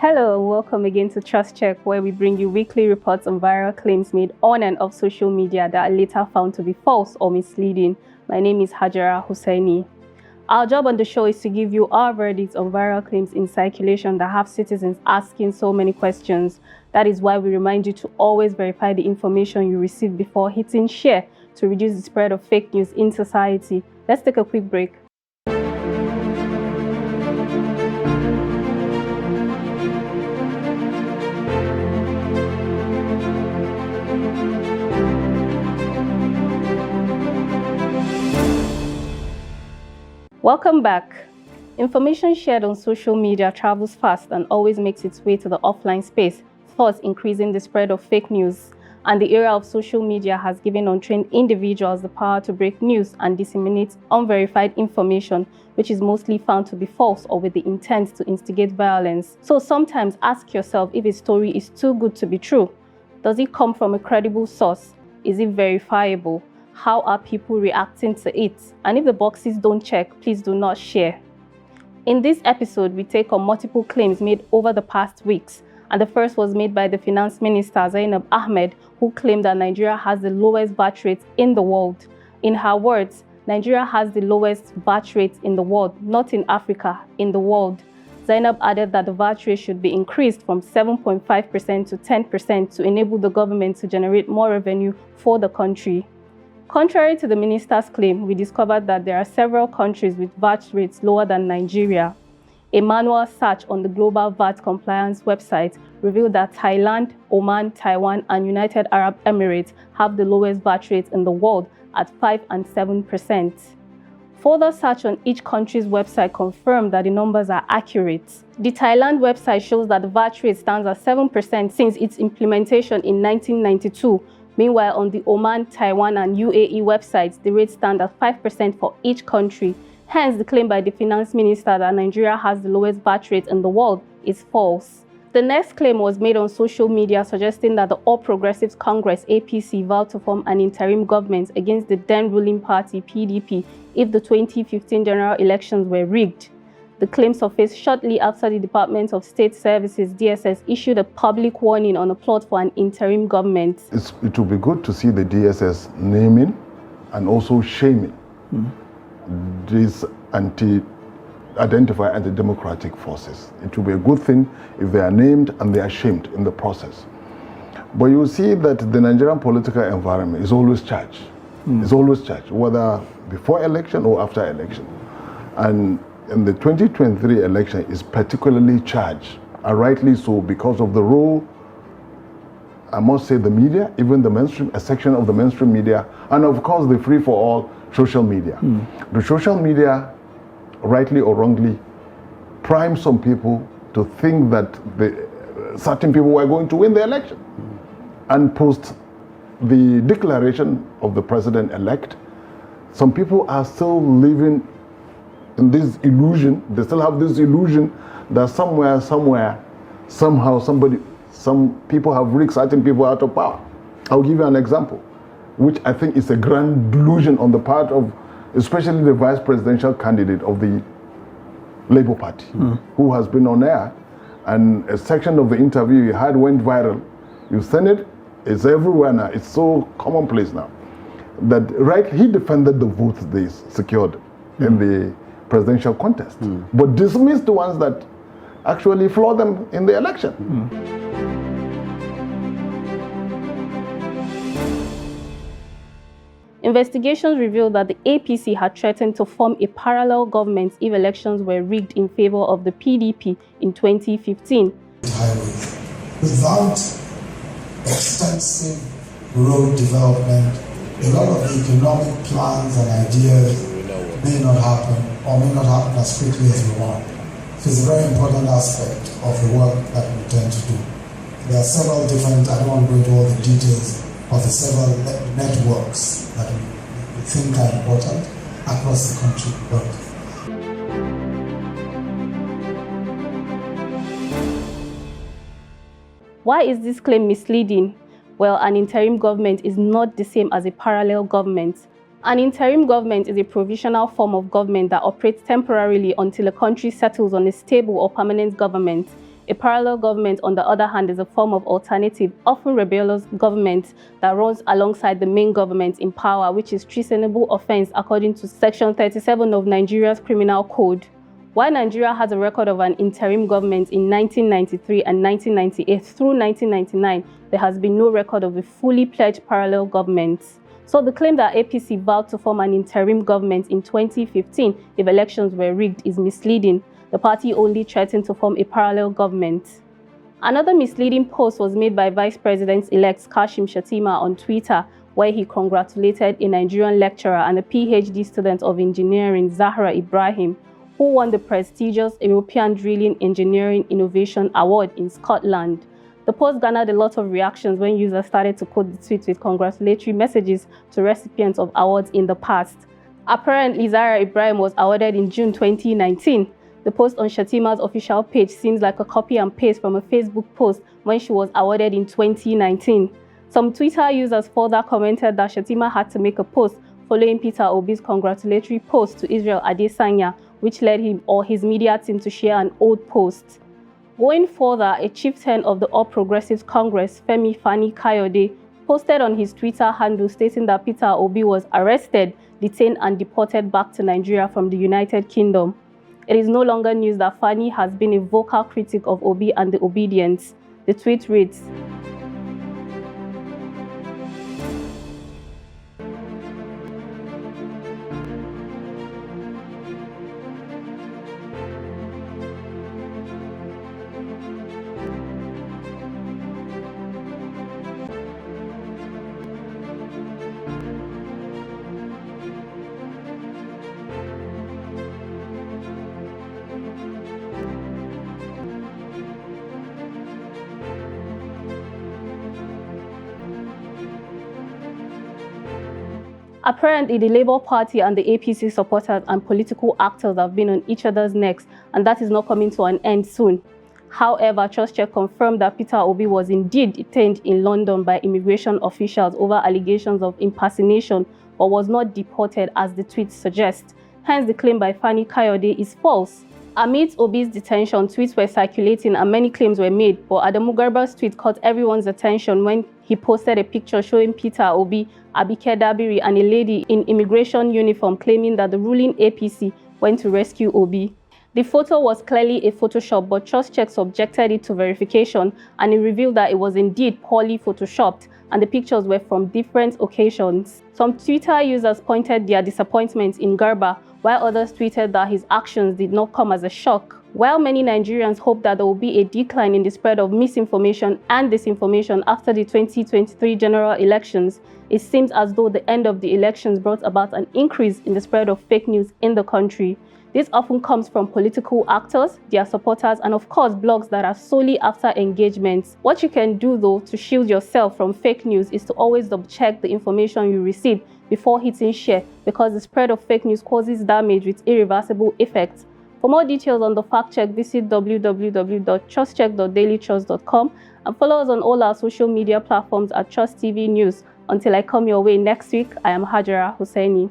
Hello, and welcome again to Trust Check, where we bring you weekly reports on viral claims made on and off social media that are later found to be false or misleading. My name is Hajara Hussaini. Our job on the show is to give you our verdicts on viral claims in circulation that have citizens asking so many questions. That is why we remind you to always verify the information you receive before hitting share to reduce the spread of fake news in society. Let's take a quick break. Welcome back. Information shared on social media travels fast and always makes its way to the offline space, thus increasing the spread of fake news. And the era of social media has given untrained individuals the power to break news and disseminate unverified information, which is mostly found to be false or with the intent to instigate violence. So sometimes ask yourself if a story is too good to be true. Does it come from a credible source? Is it verifiable? How are people reacting to it? And if the boxes don't check, please do not share. In this episode, we take on multiple claims made over the past weeks. And the first was made by the Finance Minister, Zainab Ahmed, who claimed that Nigeria has the lowest VAT rate in the world. In her words, Nigeria has the lowest VAT rate in the world, not in Africa, in the world. Zainab added that the VAT rate should be increased from 7.5% to 10% to enable the government to generate more revenue for the country. Contrary to the minister's claim, we discovered that there are several countries with VAT rates lower than Nigeria. A manual search on the Global VAT Compliance website revealed that Thailand, Oman, Taiwan, and United Arab Emirates have the lowest VAT rates in the world at 5% and 7%. Further search on each country's website confirmed that the numbers are accurate. The Thailand website shows that the VAT rate stands at 7% since its implementation in 1992. Meanwhile, on the Oman, Taiwan, and UAE websites, the rates stand at 5% for each country. Hence, the claim by the Finance Minister that Nigeria has the lowest VAT rate in the world is false. The next claim was made on social media suggesting that the All Progressives Congress APC vowed to form an interim government against the then ruling party PDP if the 2015 general elections were rigged. The claim surfaced shortly after the Department of State Services DSS issued a public warning on a plot for an interim government. It will be good to see the DSS naming and also shaming these identify anti-democratic forces. It will be a good thing if they are named and they are shamed in the process. But you will see that the Nigerian political environment is always charged. It's always charged, whether before election or after election. And in the 2023 election is particularly charged, and rightly so, because of the role, I must say, the media, even the mainstream, a section of the mainstream media, and of course the free-for-all social media. The social media, rightly or wrongly, prime some people to think that certain people were going to win the election. And post the declaration of the president-elect, some people are still living in this illusion. They still have this illusion that somewhere, somehow, some people have rigged certain people out of power. I'll give you an example, which I think is a grand delusion on the part of especially the vice presidential candidate of the Labour Party, who has been on air, and a section of the interview he had went viral. You send it, it's everywhere now. It's so commonplace now. That he defended the votes they secured in the presidential contest, but dismissed the ones that actually flawed them in the election. Investigations revealed that the APC had threatened to form a parallel government if elections were rigged in favor of the PDP in 2015. Without extensive road development, a lot of the economic plans and ideas may not happen or may not happen as quickly as we want. So it's a very important aspect of the work that we intend to do. There are several different, I don't want to go into all the details of the several networks that we think are important across the country. Why is this claim misleading? Well, an interim government is not the same as a parallel government. An interim government is a provisional form of government that operates temporarily until a country settles on a stable or permanent government. A parallel government, on the other hand, is a form of alternative, often rebellious government that runs alongside the main government in power, which is treasonable offense according to Section 37 of Nigeria's Criminal Code. While Nigeria has a record of an interim government in 1993 and 1998 through 1999, there has been no record of a fully pledged parallel government. So the claim that APC vowed to form an interim government in 2015 if elections were rigged is misleading. The party only threatened to form a parallel government. Another misleading post was made by Vice President-elect Kashim Shettima on Twitter, where he congratulated a Nigerian lecturer and a PhD student of engineering, Zahra Ibrahim, who won the prestigious European Drilling Engineering Innovation Award in Scotland. The post garnered a lot of reactions when users started to quote the tweet with congratulatory messages to recipients of awards in the past. Apparently, Zahra Ibrahim was awarded in June 2019. The post on Shettima's official page seems like a copy and paste from a Facebook post when she was awarded in 2019. Some Twitter users further commented that Shettima had to make a post following Peter Obi's congratulatory post to Israel Adesanya, which led him or his media team to share an old post. Going further, a chieftain of the All Progressives Congress, Femi Fani-Kayode, posted on his Twitter handle stating that Peter Obi was arrested, detained and deported back to Nigeria from the United Kingdom. It is no longer news that Fani has been a vocal critic of Obi and the obedience. The tweet reads, apparently, the Labour Party and the APC supporters and political actors have been on each other's necks, and that is not coming to an end soon. However, TrustCheck confirmed that Peter Obi was indeed detained in London by immigration officials over allegations of impersonation, but was not deported as the tweet suggests. Hence, the claim by Fani Kayode is false. Amidst Obi's detention, tweets were circulating and many claims were made, but Adamu Garba's tweet caught everyone's attention when he posted a picture showing Peter Obi, Abike Dabiri, and a lady in immigration uniform claiming that the ruling APC went to rescue Obi. The photo was clearly a Photoshop, but TrustCheck subjected it to verification, and it revealed that it was indeed poorly photoshopped, and the pictures were from different occasions. Some Twitter users pointed their disappointment in Garba, while others tweeted that his actions did not come as a shock. While many Nigerians hope that there will be a decline in the spread of misinformation and disinformation after the 2023 general elections, it seems as though the end of the elections brought about an increase in the spread of fake news in the country. This often comes from political actors, their supporters, and of course blogs that are solely after engagements. What you can do though to shield yourself from fake news is to always double-check the information you receive before hitting share, because the spread of fake news causes damage with irreversible effects. For more details on the fact check, visit www.trustcheck.dailytrust.com and follow us on all our social media platforms at Trust TV News. Until I come your way next week, I am Hajara Hussaini.